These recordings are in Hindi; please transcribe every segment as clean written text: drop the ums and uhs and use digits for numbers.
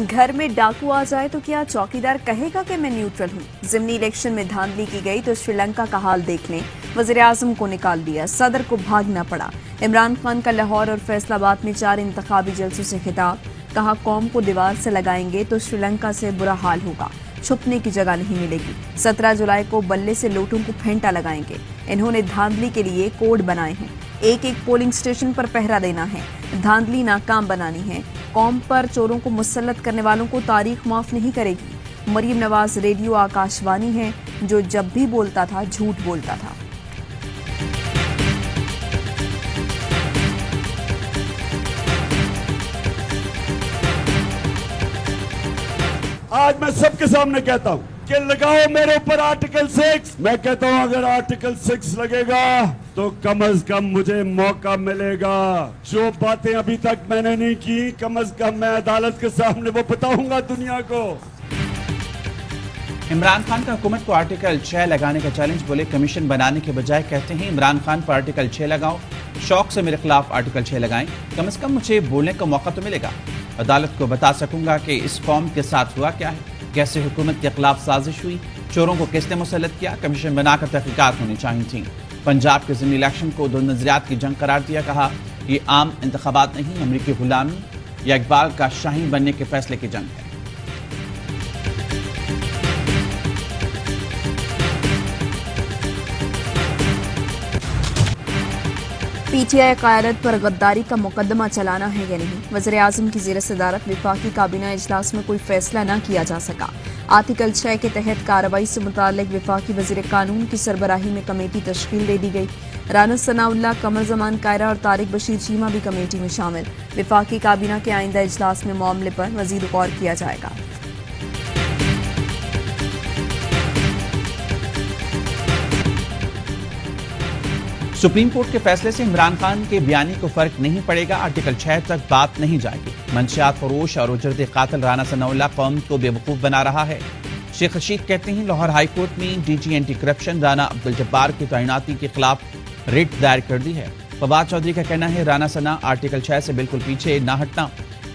घर में डाकू आ जाए तो क्या चौकीदार कहेगा कि मैं न्यूट्रल हूं? ज़िमनी इलेक्शन में धांधली की गई तो श्रीलंका का हाल देख लें। वज़ीर-ए-आज़म को निकाल दिया, सदर को भागना पड़ा। इमरान खान का लाहौर और फैसलाबाद में 4 इंतखाबी जलसों से खिताब, कहा कौम को दीवार से लगाएंगे तो श्रीलंका से बुरा हाल होगा, छुपने की जगह नहीं मिलेगी। 17 जुलाई को बल्ले से लोटों को फेंटा लगाएंगे। इन्होंने धांधली के लिए कोड बनाए हैं, एक एक पोलिंग स्टेशन पर पहरा देना है, धांधली नाकाम बनानी है। कौम पर चोरों को मुसल्लत करने वालों को तारीख माफ नहीं करेगी। मरीम नवाज रेडियो आकाशवाणी है, जो जब भी बोलता था झूठ बोलता था। आज मैं सबके सामने कहता हूं कि लगाओ मेरे ऊपर आर्टिकल 6। मैं कहता हूं अगर आर्टिकल 6 लगेगा तो कम से कम मुझे मौका मिलेगा। जो बातें अभी तक मैंने नहीं की, कम से कम मैं अदालत के सामने वो बताऊंगा दुनिया को। इमरान खान का हुकूमत को आर्टिकल 6 लगाने का चैलेंज, बोले कमीशन बनाने के बजाय कहते हैं इमरान खान पर आर्टिकल 6 लगाओ, शौक से मेरे खिलाफ आर्टिकल 6 लगाएं, कम से कम मुझे बोलने का मौका तो मिलेगा। अदालत को बता सकूंगा कि इस कौम के साथ हुआ क्या है, कैसे हुकूमत के खिलाफ साजिश हुई, चोरों को किसने मुसल्लत किया। कमीशन बनाकर तहकीकात होनी चाहिए थी। पंजाब के ज़िमनी इलेक्शन को दो नजरियात की जंग करार दिया, कहा ये आम इंतखाबात नहीं, अमरीकी गुलामी या इकबाल का शाहीन बनने के फैसले की जंग है। पीटीआई क़यादत पर गद्दारी का मुकदमा चलाना है या नहीं, वज़ीर-ए-आज़म की ज़ेर सदारत विफाकी काबीना इजलास में कोई फैसला न किया जा सका। आर्टिकल 6 के तहत कार्रवाई से मुताल्लिक विफाकी वज़ीर कानून की सरबराही में कमेटी तश्कील दे दी गई। राना सनाउल्लाह, कमर जमान कायरा और तारिक बशीर चीमा भी कमेटी में शामिल। विफाकी काबीना के आइंदा इजलास में मामले पर मज़ीद गौर किया जाएगा। सुप्रीम कोर्ट के फैसले से इमरान खान के बयानी को फर्क नहीं पड़ेगा, आर्टिकल 6 तक बात नहीं जाएगी। मंशियात फरोश और उजरत कातिल राना सनाउल्लाह कौम को बेवकूफ बना रहा है। शेख रशीद कहते हैं लाहौर हाई कोर्ट में DG anti corruption Rana Abdul Jabbar की तैनाती के खिलाफ रिट दायर कर दी है। फवाद चौधरी का कहना है राना सना आर्टिकल 6 से बिल्कुल पीछे ना हटना,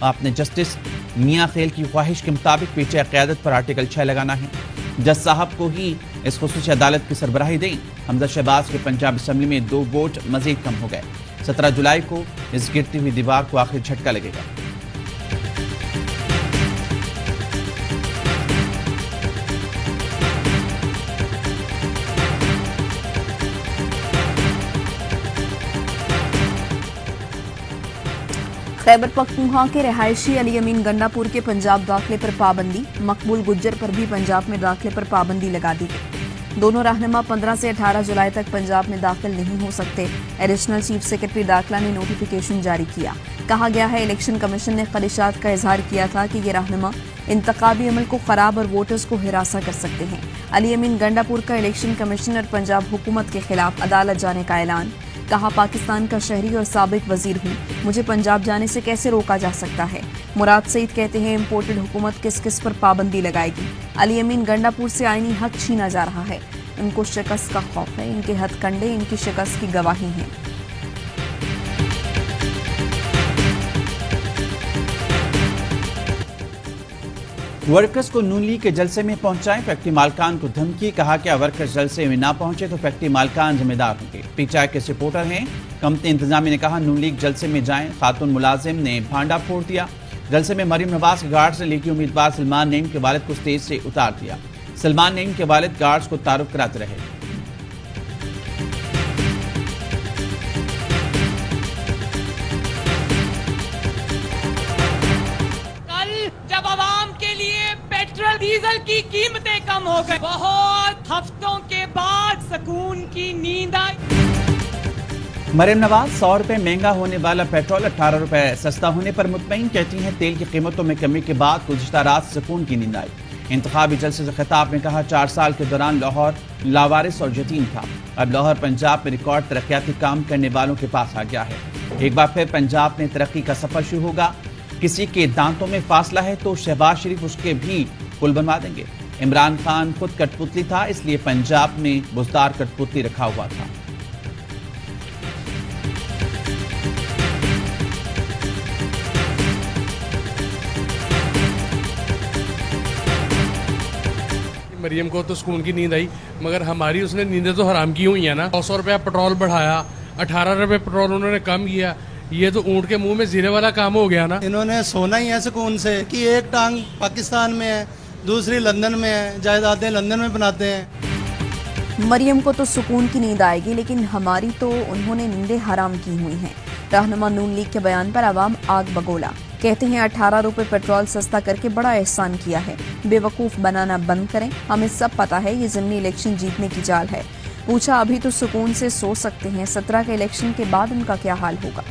आपने जस्टिस मियां खेल की ख्वाहिश के मुताबिक पीछे क़यादत पर आर्टिकल 6 लगाना है। जज साहब को ही इस खुसूसी अदालत की सरबराही दें। हमजा शहबाज के पंजाब असम्बली में 2 वोट मजीद कम हो गए। 17 जुलाई को इस गिरती हुई दीवार को आखिरी झटका लगेगा। खैबर पख्तूनख्वा के रहायशी अली अमीन गंडापुर के पंजाब दाखिले पर पाबंदी, मकबूल गुज्जर पर भी पंजाब में दाखिले पर पाबंदी लगा दी गई। दोनों रहनुमा 15 से 18 जुलाई तक पंजाब में दाखिल नहीं हो सकते। एडिशनल चीफ सेक्रेटरी दाखिला ने नोटिफिकेशन जारी किया। कहा गया है इलेक्शन कमीशन ने खदशात का इजहार किया था कि ये रहनुमा इंतखाबी अमल को खराब और वोटर्स को हिरासा कर सकते हैं। अली अमीन गंडापुर का इलेक्शन कमिश्नर पंजाब हुकूमत के खिलाफ अदालत जाने का ऐलान। कहा पाकिस्तान का शहरी और साबिक वजीर हूँ, मुझे पंजाब जाने से कैसे रोका जा सकता है। मुराद सईद कहते हैं इम्पोर्टेड हुकूमत किस किस पर पाबंदी लगाएगी। अली अमीन गंडापुर से आईनी हक छीना जा रहा है, इनको शिकस्त का खौफ है, इनके हथकंडे इनकी शिकस्त की गवाही हैं। वर्कर्स को नून लीग के जलसे में पहुंचाएं, फैक्ट्री मालकान को धमकी। कहा कि वर्कर्स जलसे में ना पहुंचे तो फैक्ट्री मालकान जिम्मेदार होंगे। पीटीआई के सपोर्टर हैं, कंपनी इंतजामिया ने कहा नून लीग जलसे में जाएं। खातून मुलाजिम ने भांडा फोड़ दिया। जलसे में मरीम नवाज के गार्ड से लीगी उम्मीदवार सलमान नईम के वालिद को स्टेज से उतार दिया। सलमान नईम के वालिद गार्ड्स को तारुफ कराते रहे। पेट्रोल डीजल की कीमतें कम हो गई, बहुत हफ्तों के बाद सुकून की नींद आई। मरीम नवाज 100 रुपए महंगा होने वाला पेट्रोल 18 रुपए सस्ता होने पर मुतमईन। कहती हैं तेल की कीमतों में कमी के बाद गुज़िश्ता रात सुकून की नींद आई। इंतखाबी जलसे से खिताब में कहा 4 साल के दौरान लाहौर लावारिस और यतीम था, अब लाहौर पंजाब में रिकॉर्ड तरक्याती काम करने वालों के पास आ गया है। एक बार फिर पंजाब में तरक्की का सफर शुरू होगा। किसी के दांतों में फासला है तो शहबाज शरीफ उसके भी पुल बनवा देंगे। इमरान खान खुद कठपुतली था, इसलिए पंजाब में बुजदार कठपुतली रखा हुआ था। मरियम को तो सुकून की नींद आई, मगर हमारी उसने नींदें तो हराम की हुई है ना। 100 रुपया पेट्रोल बढ़ाया, 18 रुपये पेट्रोल उन्होंने कम किया, ये तो ऊँट के मुंह में जीरे वाला काम हो गया ना। इन्होंने सोना ही है सुकून से कि एक टांग पाकिस्तान में है, दूसरी लंदन में है, जायदादें लंदन में बनाते हैं। मरियम को तो सुकून की नींद आएगी, लेकिन हमारी तो उन्होंने नींदें हराम की हुई हैं। रहनुमा नून लीग के बयान पर आवाम आग बगोला। कहते हैं 18 रुपए पेट्रोल सस्ता करके बड़ा एहसान किया है, बेवकूफ बनाना बंद करें। हमें सब पता है ये ज़िमनी इलेक्शन जीतने की चाल है। पूछा अभी तो सुकून से सो सकते हैं, 17 के इलेक्शन के बाद उनका क्या हाल होगा।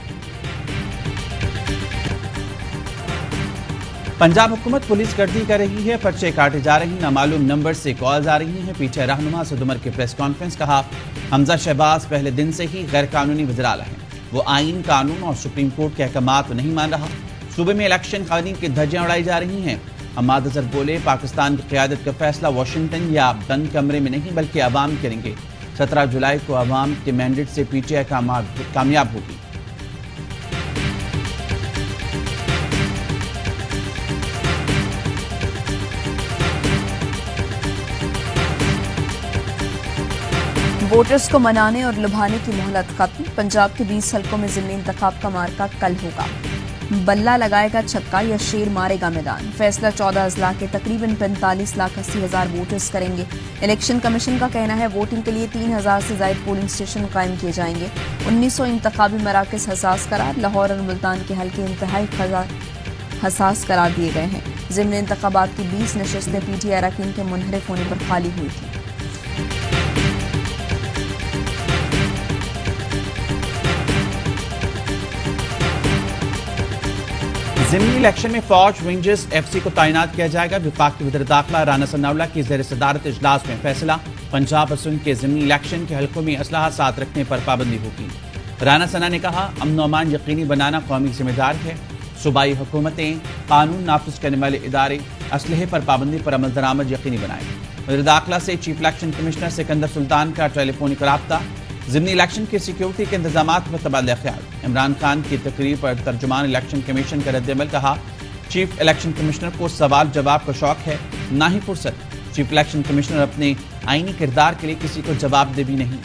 पंजाब हुकूमत पुलिस गर्दी कर रही है, पर्चे काटे जा रही, नामालूम नंबर से कॉल्स आ रही हैं। पीछे रहनुमा सद उमर की प्रेस कॉन्फ्रेंस, कहा हमजा शहबाज पहले दिन से ही गैर कानूनी वज़ीर-ए-आला हैं। वो आइन, कानून और सुप्रीम कोर्ट के अहकामात नहीं मान रहा। सूबे में इलेक्शन कानून की धज्जियां उड़ाई जा रही हैं। हम्माद अजहर बोले पाकिस्तान की क़यादत का फैसला वाशिंगटन या बंद कमरे में नहीं बल्कि अवाम करेंगे। 17 जुलाई को अवाम के मैंडेट से पीटीआई कामयाब होगी। वोटर्स को मनाने और लुभाने की मोहलत खत्म। पंजाब के 20 हलकों में ज़िमनी इंतखाब का मार्का कल होगा। बल्ला लगाएगा छक्का या शेर मारेगा मैदान। फैसला 14 अजला के तकरीबन 45,80,000 वोटर्स करेंगे। इलेक्शन कमीशन का कहना है वोटिंग के लिए 3,000 से ज्यादा पोलिंग स्टेशन कायम किए जाएंगे। 1900 इंतखाबी मराकज हसास करार। लाहौर और मुल्तान के हल्के इंतहाई हसास करार दिए गए हैं। ज़िमनी इंतखाबात की 20 नशस्तें पीटीआई अरकान के मुनहरिफ होने पर खाली हुई थी। ज़िमनी इलेक्शन में फौज रेंजर्स एफसी को तैनात किया जाएगा। विफाक के वज़ीर दाखिला राना सनाउल्लाह की ज़ेर सदारत इजलास में फैसला। पंजाब और सिंध के ज़िमनी इलेक्शन के हलकों में असलहा साथ रखने पर पाबंदी होगी। राना सना ने कहा अमन और अमान यकीनी बनाना कौमी जिम्मेदार है। सूबाई हुकूमतें कानून नाफिज करने वाले इदारे असलहे पर पाबंदी पर अमल दरामद यकीनी बनाएं। वज़ीर दाखिला से chief election commissioner Sikandar Sultan का टेलीफोनिक राब्ता। ज़िमनी इलेक्शन की सिक्योरिटी के इंतजामात पर तबादला ख्याल। इमरान खान की तकरीर पर तर्जुमान इलेक्शन कमीशन का रद्द-ए-अमल, कहा चीफ इलेक्शन कमिश्नर को सवाल जवाब का शौक है, ना ही फुर्सत। चीफ इलेक्शन कमिश्नर अपने आईनी किरदार के लिए किसी को जवाब दे भी नहीं।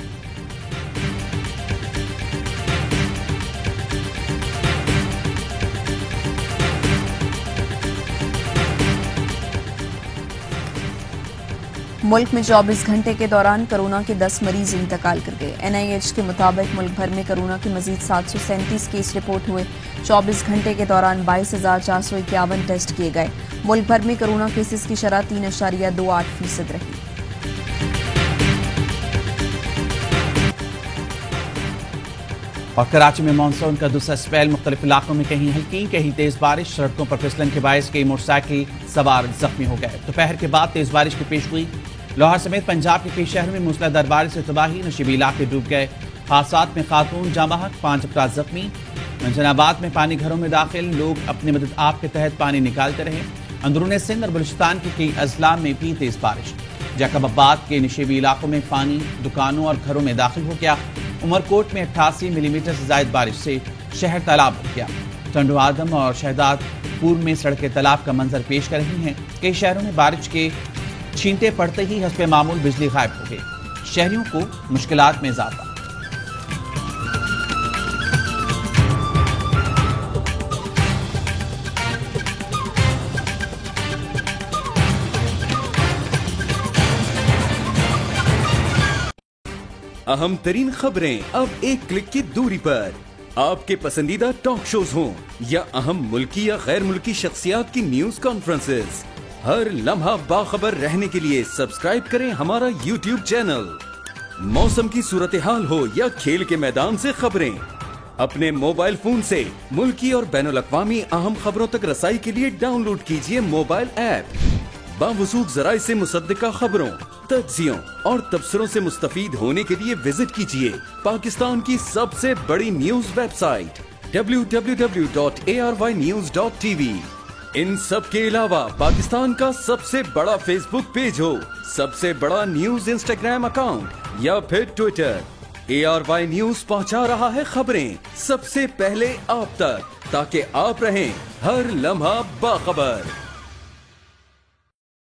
मुल्क में 24 घंटे के दौरान कोरोना के 10 मरीज इंतकाल कर गए। NIH के मुताबिक मुल्क भर में कोरोना के मजीद 737 केस रिपोर्ट हुए। 24 घंटे के दौरान 22,451 टेस्ट किए गए। मुल्क भर में कोरोना केसेस की शरह 3.28% रही। और कराची में मानसून का दूसरा स्पेल, मुख्तलिफ इलाकों में कहीं हल्की कहीं तेज बारिश। सड़कों पर फिसलन के बायस कई मोटरसाइकिल सवार जख्मी हो गए। दोपहर के बाद तेज बारिश की पेशगोई। लाहौर समेत पंजाब के कई शहरों में मूसलाधार बारिश से तबाही, नशीबी इलाके डूब गए। हादसात में खातून जाँ बहक, 5 अफराद जख्मी। मंजनाबाद में पानी घरों में दाखिल, लोग अपनी मदद आप के तहत पानी निकालते रहे। अंदरून सिंध और बलूचिस्तान के कई अजला में भी तेज बारिश। जैकबाबाद के नशीबी इलाकों में पानी दुकानों और घरों में दाखिल हो गया। उमरकोट में 88 मिलीमीटर से ज्यादा बारिश से शहर तालाब हो गया। टंडो आदम और शहदादपुर में सड़कें तालाब का मंजर पेश कर रही हैं। कई शहरों में बारिश के छींटे पड़ते ही हस्बे मामूल बिजली गायब हो गई। शहरियों को मुश्किलात में इजाफा। अहम तरीन खबरें अब एक क्लिक की दूरी पर। आपके पसंदीदा टॉक शोज हों या अहम मुल्की या गैर मुल्की शख्सियात की न्यूज कॉन्फ्रेंसेस, हर लम्हा बाखबर रहने के लिए सब्सक्राइब करें हमारा YouTube चैनल। मौसम की सूरत हाल हो या खेल के मैदान से खबरें, अपने मोबाइल फोन से मुल्की और बैनुल अक़वामी अहम खबरों तक रसाई के लिए डाउनलोड कीजिए मोबाइल ऐप। बावसूख ज़राए से मुसद्दिका खबरों, तज्ज़ियों और तबसरों से मुस्तफीद होने के लिए विजिट कीजिए पाकिस्तान की सबसे बड़ी न्यूज वेबसाइट www.arYnews.tv। इन सब के अलावा पाकिस्तान का सबसे बड़ा फेसबुक पेज हो, सबसे बड़ा न्यूज इंस्टाग्राम अकाउंट या फिर ट्विटर, ARY न्यूज पहुंचा रहा है खबरें सबसे पहले आप तक, ताकि आप रहें हर लम्हा बाखबर।